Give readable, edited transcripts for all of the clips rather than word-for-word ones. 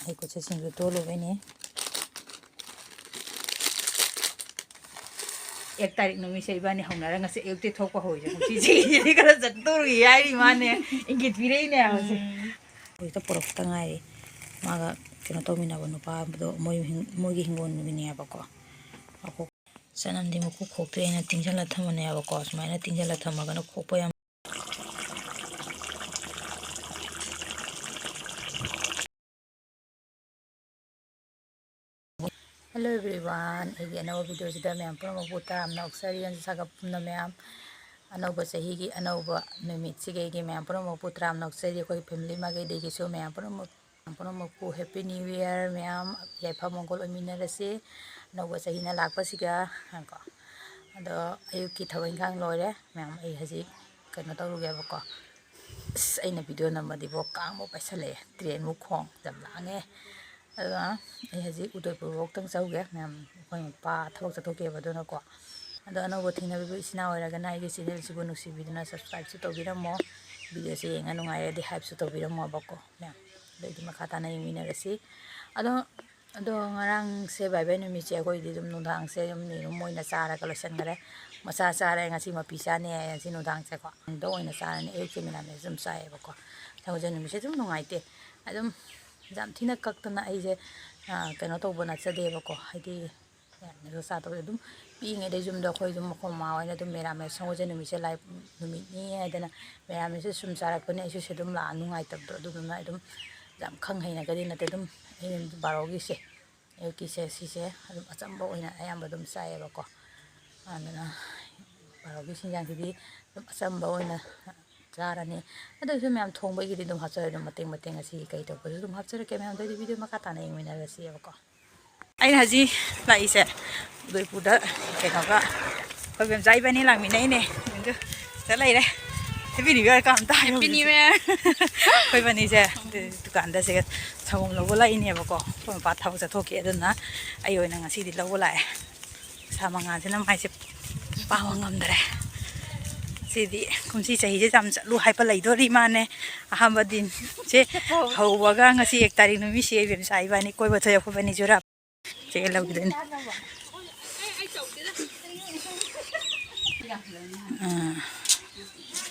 Ay ko singgu tolo ini. Ek tarik numi sei bani haunara ngase ek te thokpa hoi je chi chi kara jattur yai mane ingit birei ne ase ita porok tangai maga kena tomina bonu pa do moi gi hingon ni ne ba ko ako sanam di muku khokte ina tingjala thamane ba ko smaina tingjala thamaga na khokpa yam. Hello everyone, Eigi another video sida mayam pura mabu Taramna Okchari anjusagapam5346 anauba chahi gi anauba numit sige gi mayam pura mabu Taramna Okchari Akhoi family mage de gi so mayam pura mabu happy new year mayam yaifa mongol ominarase anauba chahi na lakpa siga ko ado ayuki thawai khang loire mayam ai haji kano tawruge ba ko aina video namadi bo kang mo paisale train mu khong jam lange ada ai haji Udaipur walk tang sauge ma'am khoi pa thawak chathoke badona ko ada no bothina bi isina oiraga na Eigi Channel Ashibu nungcbiduna subscribe su tobiramo video se yenga nungai de hype su tobiramo bako ma'am leidi makata na yimina rasi ado ngarang se bai bai numi che khoi di dum nudang se dum ni moina chara ka losan gare masa chara ngasi mapi cha ne si nudang che ko do oina chara ne ek mina me zum sai bako thawje numi se dum nungai te adum jam thina kaktana aije kano to bona chade ba ko haidi ne sa to dum pi nge de jum da khoi dum ko ma wa dum mera me songo je numi se lai numi ni adana mera me se sum sara ko ne se dum la nu ngai tab do dum na dum jam khang haina ga din na te dum ai baro gi se e ki se si se dum acham ba oina ayam ba dum sai ba ko ana baro gi sin jang di dum acham ba oina Jarane, ada tu memang thong bagi di dum hacer dum mateng asi kai to dum hacer ke memang dari video makata na yung minara siya ko. Ay haji la ise doi puda ke ka ko bem jai bani lang minai ne ndu chalai re happy new year kam ta happy new year koi bani se dukan da se thawong lo la ini ba ko ko pa thaw cha thoke aduna ayo na ngasi di lo la sama nga se na mai se pa wangam dare Sidi kumsi chahi je jam lu hai pa lai do ri mane ahamba din che hawaga ngasi 1 tarik numi se bem sai bani koi ba thoya ko bani jura che lau den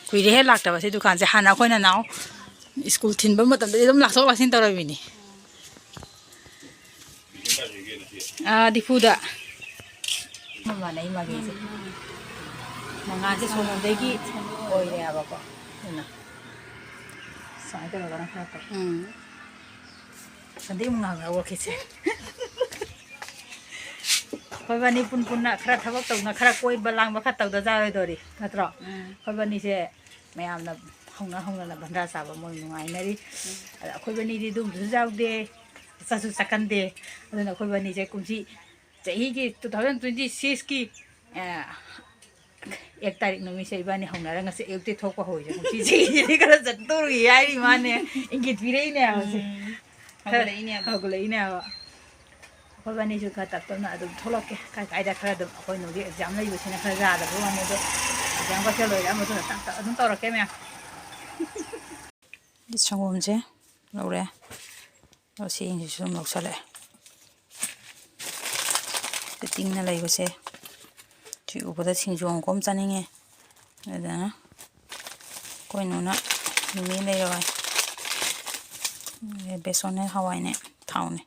kui re lak ta ba se dukan se hana khoi na naw school thin ba matam de dum lak sok lasin tar bi ni difuda mama nai ma ge se Mga si sunod degi oy re aba ko na sai ta ga na kha ta sandi mga ga wo ke se khoi bani pun na khra thawak taw na khra koi balang ba kha taw da ja roi dori natro khoi bani se mayam na hongna na bandra sa ba moi nungai nari khoi bani di dum jaw de sa su sakan de aduna khoi bani se kumsi chahi gi 2026 ki 1 tarik numi sei bani haunara ngase ek te thokpa hoi je chi chi kara jattur yai mane ingit birei ne ase khara ine ba ko leine ba ko bani ju kha tap na adu tholok ke kai da khara dum koi no ge exam lai bu sina khara ja da bu ane do exam ba chalo ya mo na ta adum tawra ke me di changom je lore lo si ing ju mo sale te ting na lai go se upada sinjong kom chaninge ada koi nuna mi le roi beson ne hawai ne thaune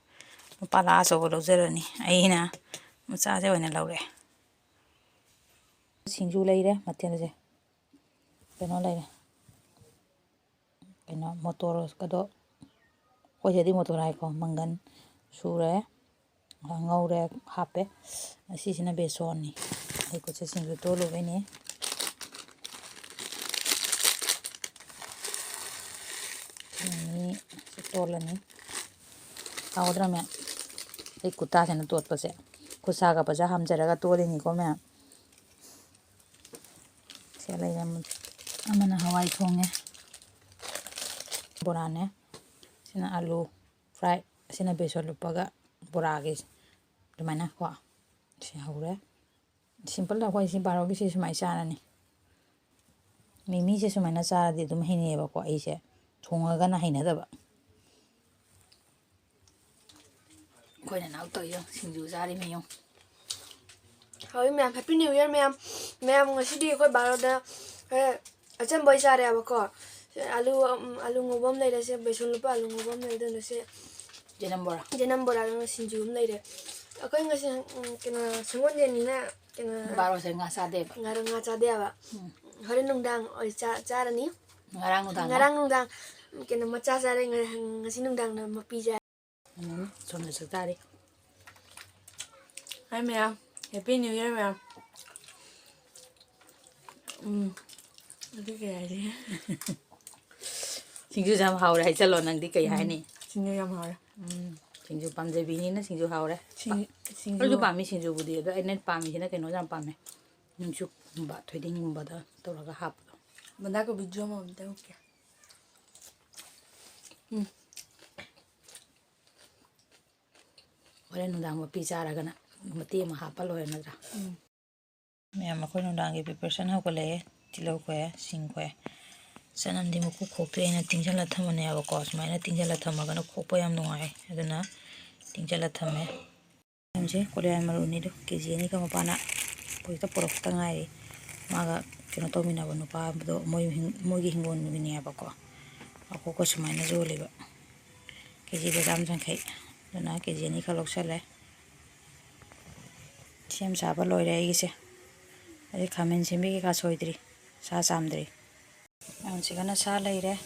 pala so lo zerani aina mucha je wena laure sinju leire maten je keno leire keno motor kado ko jadi motor ai ko mangan sure ngaure hape asi sina beson ni ai ko singgu tolo ini ini tolo ni awdra me ai kuta jana tot pase kusa ga baja hamjara ga tole ni ko me selai jam amana hawai thonge borane sina alu fry sina beson lupaga borage dumana ko si haure simple da khoi si baro gi si sumai chana ni mimi se sumai na cha di dum hine ba ko ai se thonga ga na haina da ba Khoi na to yo singju jari me yo. Hoi ma'am, happy new year ma'am. Ma'am ngasi di khoi baro da acham boy sare abako. Alu ngobam lai da se beson lupa alu ngobam lai da se jenam bora sinju lai da. Akhoi ngasi kena sengon je ni na kena Baro se nga sa de ba. nga cha de ba. Hore nungdang oi cha ra ni. Ngarang nungdang kena macha sare ngasi nungdang na mapi ja. Som na sakari. Hi ma'am, happy new year ma'am. Cái gì? Singju jam hau rai chalo nang di kai hai ni. Singju yam hau. Singju pamje bi ni na singju hau rai. Singju pami singju budi da ai net pami sina keno jam pami. Nungcu ba thweding ba da to ra hap. Banda ko video ma banda okay. Ore nundang ma pi chara gana mati ma hapa lo na dra. Mayam khoi nundang ge preparation ha ko le tilo ko sing ko sanam di muku khokte na tingjala thamane aba ko smaina tingjala thamaga na khokpa yam nuai aduna tingjala thame amje korean maruni do keji ni ka mapana poita porok ta ngai maga kino to mina banu pa do moi gi hingon ni aba ko ako ko smaina jo leba keji de dam jang khai aduna keji ni ka lok sale sem saba loire ai se ai khamen sembi ka soidri sa samdri am sigana sa leire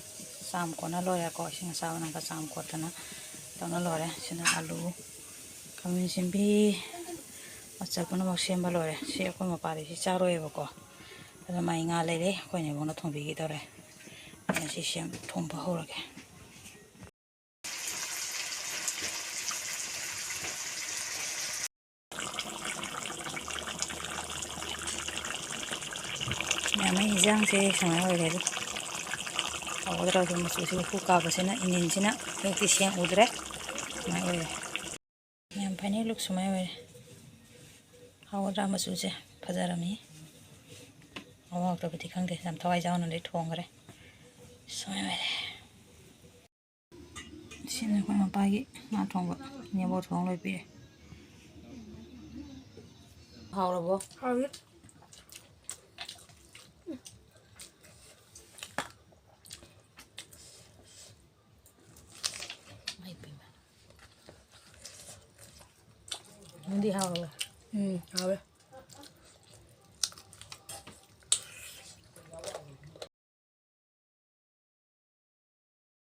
sam ko na loya ko sing sa na ka sam ko tana tana lore sina alu kamin simbi acha ko na mo semba lore se ko ma pare si charo e ko ana mai nga leire ko ne bo na thong bi gi dore ana si sem thong ba ho rage ya mai jang se samai ho re Odra tu masuk sini buka pasena ini sini nanti siang udre, mai oi. Yang panik look semai oi. Odra masuk je pajarami. Awak tu betul kan deh, jam thawai jauh nanti thong kere. Semai oi. Sini kau mau pagi, nak thong ba, ni bawa thong lebih. Hau labo. Hau. Hindi hau labo. Hau.